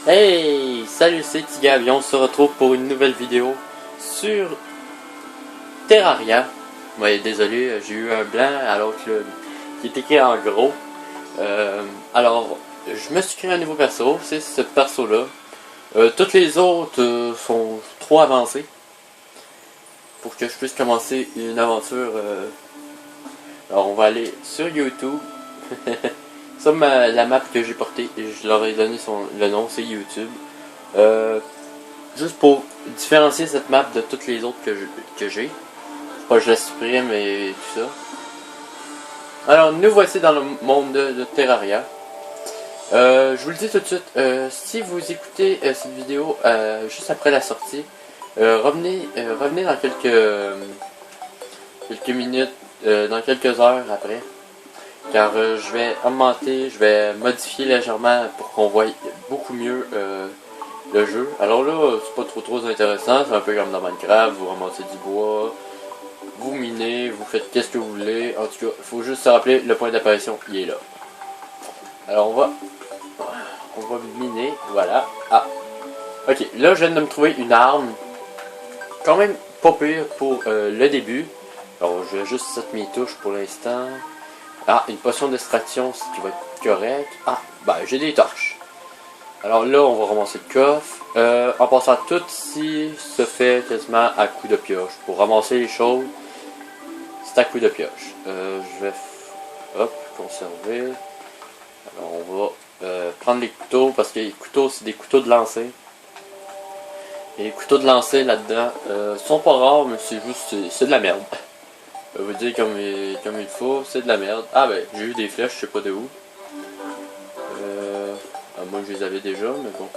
Hey, salut, c'est Tigab et on se retrouve pour une nouvelle vidéo sur Terraria. Ouais, désolé, j'ai eu un blanc alors que qui est écrit en gros. Alors, je me suis créé un nouveau perso, c'est ce perso-là. Toutes les autres sont trop avancées pour que je puisse commencer une aventure. Alors, on va aller sur YouTube. Ça, la map que j'ai portée, je leur ai donné le nom, c'est YouTube. Juste pour différencier cette map de toutes les autres que j'ai. Pas je la supprime et tout ça. Alors, nous voici dans le monde de Terraria. Je vous le dis tout de suite, si vous écoutez cette vidéo juste après la sortie, revenez dans quelques minutes, dans quelques heures après. Car je vais augmenter, je vais modifier légèrement pour qu'on voie beaucoup mieux le jeu. Alors là, c'est pas trop intéressant, c'est un peu comme dans Minecraft, vous ramassez du bois, vous minez, vous faites qu'est-ce que vous voulez. En tout cas, il faut juste se rappeler, le point d'apparition, il est là. Alors on va miner, voilà. Ah, ok, là je viens de me trouver une arme, quand même pas pire pour le début. Alors je vais juste set mes touches pour l'instant. Ah, une potion d'extraction, ce qui va être correct. Ah, ben j'ai des torches. Alors là, on va ramasser le coffre. En passant, tout ici se fait quasiment à coup de pioche. Pour ramasser les choses, c'est à coup de pioche. Je vais hop, conserver. Alors on va prendre les couteaux, parce que les couteaux, c'est des couteaux de lancer. Et les couteaux de lancer là-dedans sont pas rares, mais c'est juste, c'est de la merde. Je vais vous dire comme il faut, c'est de la merde. Ah ben, j'ai eu des flèches, je sais pas de où. Moi je les avais déjà, mais bon.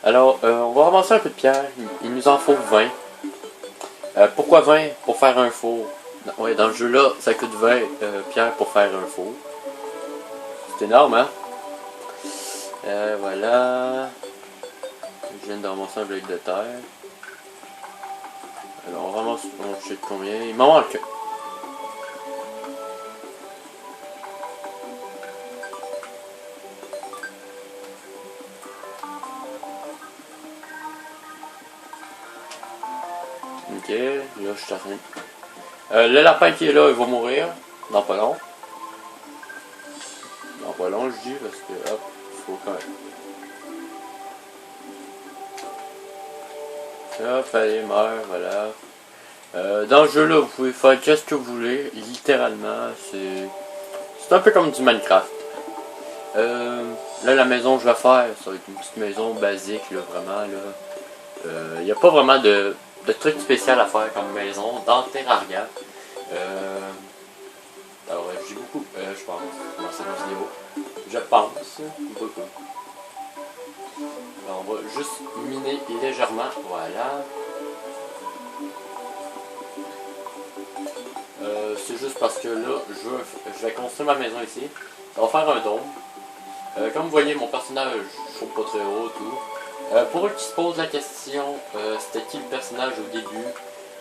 Alors, on va ramasser un peu de pierre. Il nous en faut 20. Pourquoi 20? Pour faire un four. Ouais, dans le jeu là, ça coûte 20 pierres pour faire un four. C'est énorme, hein? Voilà. Je viens de ramasser un bloc de terre. Alors, on ramasse, je sais combien. Il m'en manque. Ok, là je suis en train. Le lapin qui est là, il va mourir. Dans pas long. Dans pas long, je dis, parce que hop, il faut quand même. Hop, allez, meurt, voilà. Dans le jeu là, vous pouvez faire qu'est-ce que vous voulez, littéralement. C'est un peu comme du Minecraft. Là, la maison que je vais faire, ça va être une petite maison basique, là, vraiment. Là. Il n'y a pas vraiment de trucs spéciaux à faire comme maison dans Terraria. Alors, j'ai beaucoup, je pense, dans cette vidéo. Je pense, beaucoup. Alors, on va juste miner légèrement, voilà. C'est juste parce que là, je vais construire ma maison ici. Ça va faire un dôme. Comme vous voyez, mon personnage, je trouve pas très haut, tout. Pour eux qui se posent la question, c'était qui le personnage au début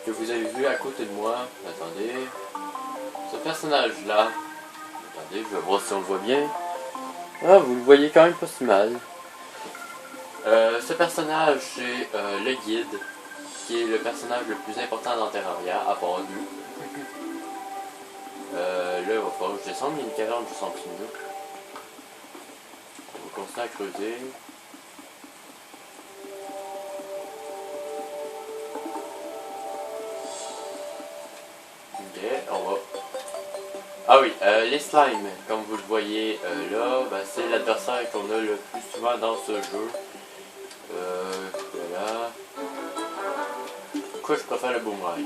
que vous avez vu à côté de moi? Attendez. Ce personnage-là. Attendez, je vais voir si on le voit bien. Ah, vous le voyez quand même pas si mal. Ce personnage, c'est le guide, qui est le personnage le plus important dans Terraria, à part nous. Là, il va falloir que je descende, il y a une caverne juste en dessous de nous. On va continuer à creuser. Ok, on va. Ah oui, les slimes, comme vous le voyez là, ben, c'est l'adversaire qu'on a le plus souvent dans ce jeu. Voilà. Pourquoi je préfère le boomerang?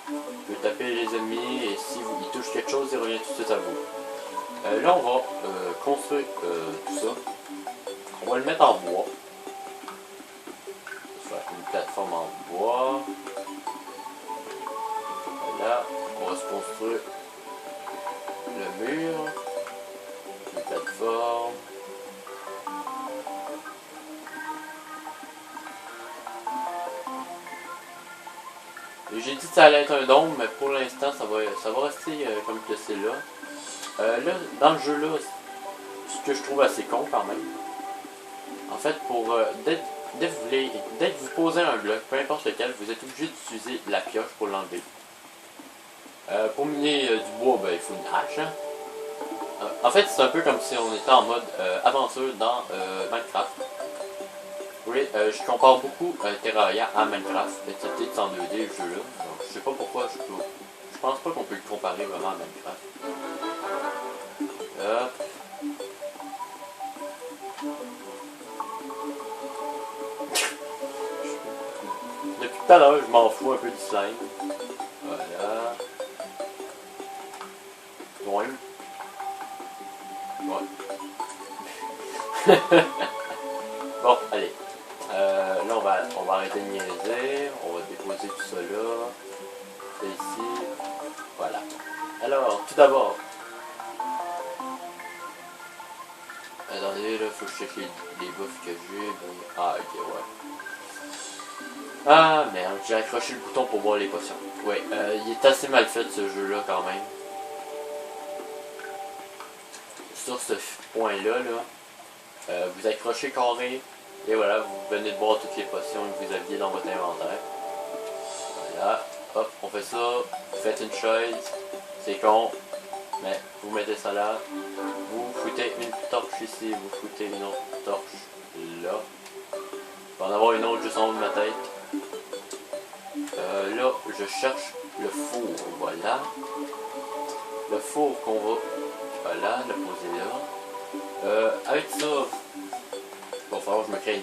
Vous pouvez taper les ennemis et si ils touchent quelque chose, il revient tout de suite à vous. Là, on va construire tout ça. On va le mettre en bois. On va faire une plateforme en bois. Voilà, on va se construire le mur. Une plateforme. J'ai dit que ça allait être un dôme, mais pour l'instant, ça va rester comme que c'est là. Là, dans le jeu là, ce que je trouve assez con quand même, En fait, dès que vous posez un bloc, peu importe lequel, vous êtes obligé d'utiliser la pioche pour l'enlever. Pour miner du bois, ben, il faut une hache. Hein. En fait, c'est un peu comme si on était en mode aventure dans Minecraft. Oui, je compare beaucoup Terraria à Minecraft, excepté en 2D ce jeu-là. Donc, je sais pas pourquoi je pense pas qu'on peut le comparer vraiment à Minecraft. Depuis tout à l'heure, je m'en fous un peu du slime. Voilà. Loin. Ouais. Bon, allez. Là, on va arrêter de niaiser. On va déposer tout ça là. Ça ici. Voilà. Alors, tout d'abord. Attendez, là, faut que je cherche les buffs que j'ai. Ah, ok, ouais. Ah, merde, j'ai accroché le bouton pour voir les potions. Ouais, il est assez mal fait ce jeu-là quand même. Sur ce point-là, vous accrochez carré. Et voilà, vous venez de boire toutes les potions que vous aviez dans votre inventaire. Voilà, hop, on fait ça. Vous faites une chaise. C'est con. Mais vous mettez ça là. Vous foutez une torche ici. Vous foutez une autre torche là. Il va en avoir une autre juste en haut de ma tête. Là, je cherche le four. Voilà. Le four qu'on va... Voilà, le poser là. Avec ça... Il va falloir que je me crée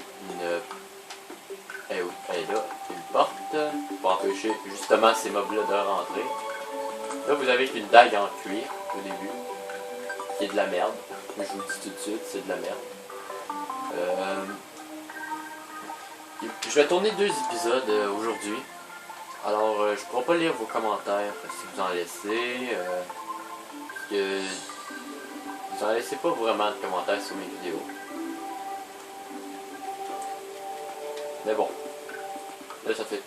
elle est là, une porte pour empêcher justement ces mobs-là de rentrer. Là, vous avez une dague en cuir au début, qui est de la merde. Je vous le dis tout de suite, c'est de la merde. Je vais tourner 2 épisodes aujourd'hui. Alors, je ne pourrai pas lire vos commentaires si vous en laissez. Parce que vous en laissez pas vraiment de commentaires sur mes vidéos. Mais bon, là ça fait...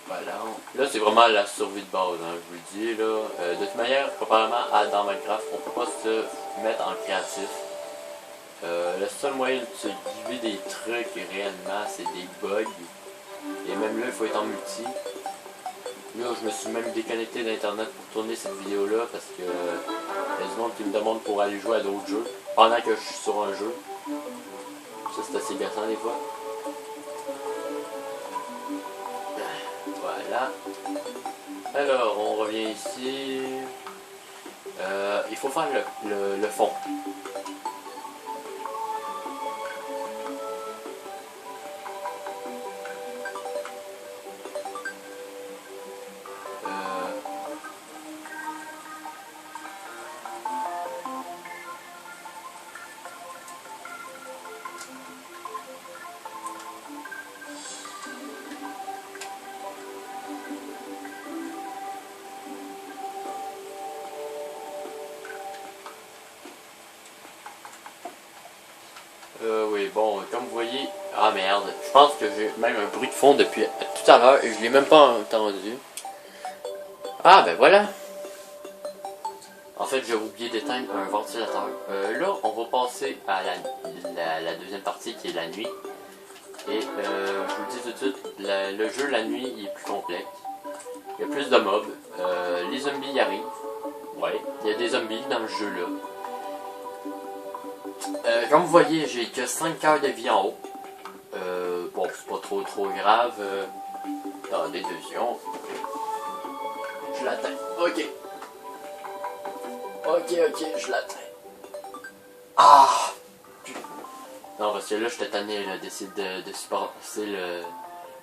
Voilà, là c'est vraiment la survie de base, hein, je vous le dis là. De toute manière, comparément à dans Minecraft, on peut pas se mettre en créatif. Le seul moyen de se giver des trucs réellement, c'est des bugs. Et même là, il faut être en multi. Là, je me suis même déconnecté d'internet pour tourner cette vidéo là parce que il y a du monde qui me demande pour aller jouer à d'autres jeux pendant que je suis sur un jeu. Ça c'est assez gassant des fois. Voilà. Alors, on revient ici. Il faut faire le fond. Oui, bon, comme vous voyez... Ah merde, je pense que j'ai même un bruit de fond depuis tout à l'heure et je l'ai même pas entendu. Ah ben voilà. En fait, j'ai oublié d'éteindre un ventilateur. Là, on va passer à la deuxième partie qui est la nuit. Et je vous le dis tout de suite, le jeu la nuit il est plus complexe. Il y a plus de mobs. Les zombies y arrivent. Ouais, il y a des zombies dans le jeu là. Comme vous voyez, j'ai que 5 heures de vie en haut. Bon, c'est pas trop grave. Attendez 2 secondes. Je l'atteins. Ok. Ok, je l'atteins. Ah! Non, parce que là, je t'ai tanné d'essayer de supporter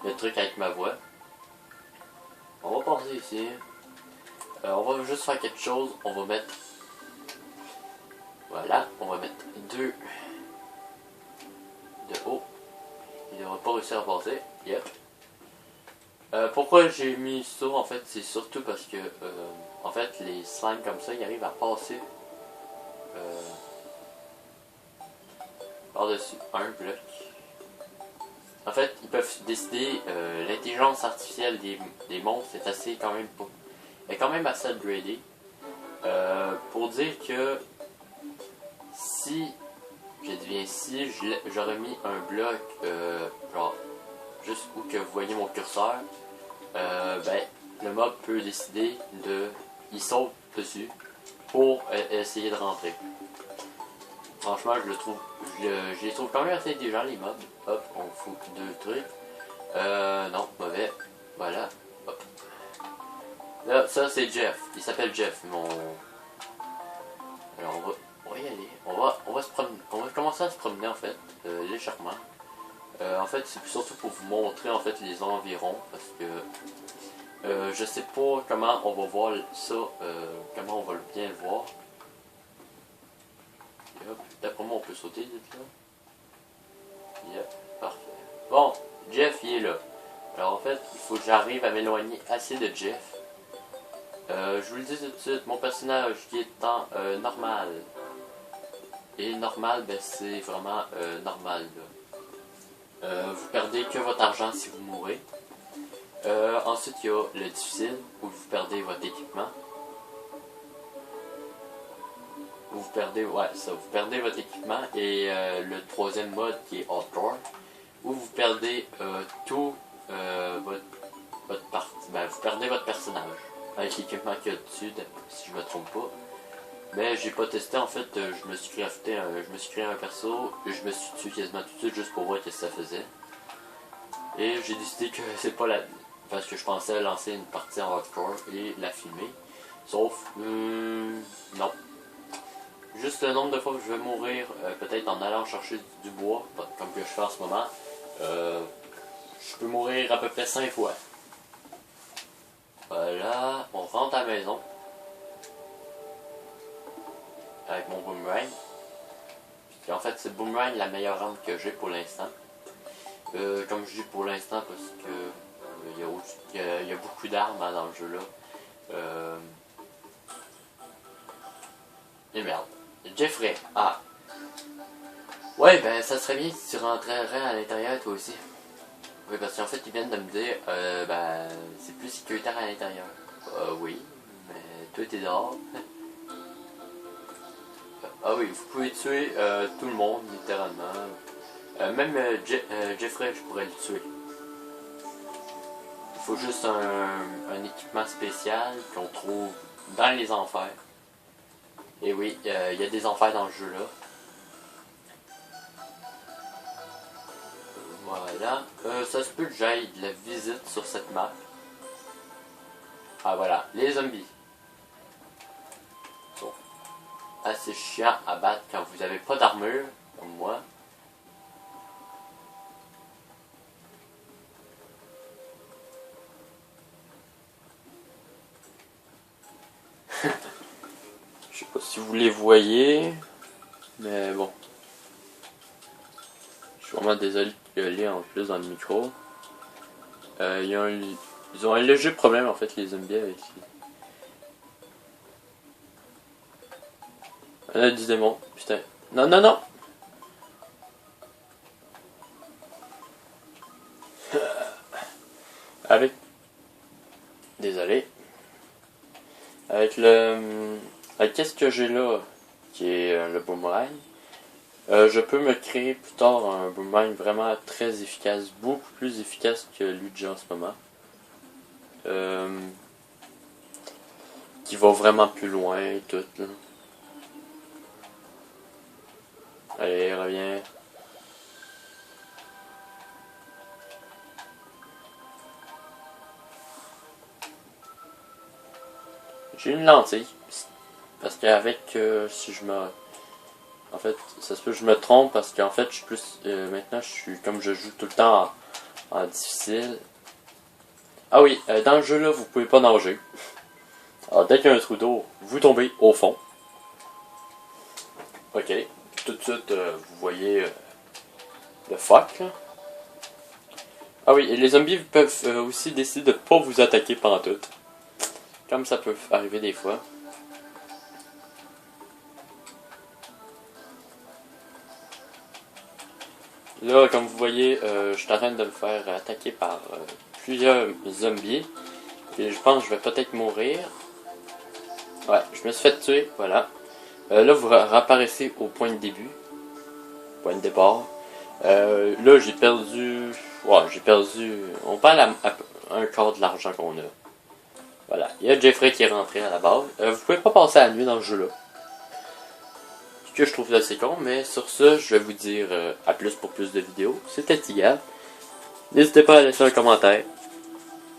le truc avec ma voix. On va passer ici. On va juste faire quelque chose. On va mettre... Voilà, on va mettre 2 de haut. Il n'aura pas réussi à passer. Yep. Pourquoi j'ai mis ça en fait, c'est surtout parce que en fait les slimes comme ça ils arrivent à passer par-dessus un bloc. En fait, ils peuvent décider, l'intelligence artificielle des monstres est assez quand même pas. Elle est quand même assez upgradée. Pour dire que si j'ai dit bien ici, j'aurais mis un bloc, genre, juste où que vous voyez mon curseur, ben, le mob peut décider de, il saute dessus pour essayer de rentrer. Franchement, je les trouve quand même assez intelligents les mobs. Hop, on fout deux trucs. Non, mauvais. Voilà. Hop. Là, ça c'est Jeff. Il s'appelle Jeff, mon. Alors on va y aller. On va se promener. On va commencer à se promener en fait, légèrement. En fait, c'est surtout pour vous montrer en fait les environs parce que je sais pas comment on va voir ça, comment on va bien le voir. D'après moi, on peut sauter d'être là. Yep, parfait. Bon, Jeff, il est là. Alors en fait, il faut que j'arrive à m'éloigner assez de Jeff. Je vous le dis tout de suite, mon personnage qui est en normal. Et normal, ben c'est vraiment normal. Vous perdez que votre argent si vous mourrez. Ensuite, il y a le difficile, où vous perdez votre équipement. Vous perdez, ouais, ça, vous perdez votre équipement. Et le troisième mode qui est hardcore, où vous perdez tout votre partie. Ben, vous perdez votre personnage avec l'équipement qu'il y a dessus, si je me trompe pas. Mais j'ai pas testé, en fait, je me suis créé un perso, et je me suis tué quasiment tout de suite juste pour voir ce que ça faisait. Et j'ai décidé que c'est pas la... parce que je pensais lancer une partie en hardcore et la filmer. Sauf, non. Juste le nombre de fois que je vais mourir, peut-être en allant chercher du bois, comme que je fais en ce moment, je peux mourir à peu près 5 fois. Voilà, on rentre à la maison. Avec mon boomerang. Puis en fait, c'est boomerang la meilleure arme que j'ai pour l'instant. Comme je dis pour l'instant parce que il y a beaucoup d'armes hein, dans le jeu là. Et merde. Jeffrey. Ah. Ouais, ben ça serait bien si tu rentrerais à l'intérieur toi aussi. Oui, parce qu'en fait, ils viennent de me dire, ben, c'est plus sécuritaire à l'intérieur. Oui, mais toi t'es dehors. Ah oui, vous pouvez tuer tout le monde, littéralement. Même Jeffrey, je pourrais le tuer. Il faut juste un équipement spécial qu'on trouve dans les enfers. Et oui, il y a des enfers dans le jeu là. Voilà. Ça se peut que j'aille de la visite sur cette map. Ah voilà, les zombies. Bon. Assez chiant à battre quand vous n'avez pas d'armure, comme moi. Je sais pas si vous les voyez, mais bon. Je suis vraiment désolé de gueuler en plus dans le micro. Ils ont un léger problème en fait les zombies avec on a des démons, putain. Non, non, non! Avec. Désolé. Avec le. Avec qu'est-ce que j'ai là, qui est le boomerang. Je peux me créer plus tard un boomerang vraiment très efficace, beaucoup plus efficace que lui que j'ai en ce moment. Qui va vraiment plus loin et tout là. Allez, reviens. J'ai une lentille. Parce qu'avec, si je me... En fait, ça se peut que je me trompe parce qu'en fait, je suis plus... maintenant, je suis comme je joue tout le temps en difficile. Ah oui, dans le jeu là, vous pouvez pas nager. Alors, dès qu'il y a un trou d'eau, vous tombez au fond. Ok. Tout de suite, vous voyez le fuck. Là. Ah oui, et les zombies peuvent aussi décider de pas vous attaquer pendant tout. Comme ça peut arriver des fois. Là, comme vous voyez, je suis en train de me faire attaquer par plusieurs zombies. Et je pense que je vais peut-être mourir. Ouais, je me suis fait tuer, voilà. Là, vous réapparaissez au point de début. point de départ. Là, j'ai perdu... Ouais, j'ai perdu... On parle à un quart de l'argent qu'on a. Voilà. Il y a Jeffrey qui est rentré à la base. Vous pouvez pas passer la nuit dans ce jeu-là. Ce que je trouve assez con, mais sur ce, je vais vous dire à plus pour plus de vidéos. C'était Tigal. N'hésitez pas à laisser un commentaire.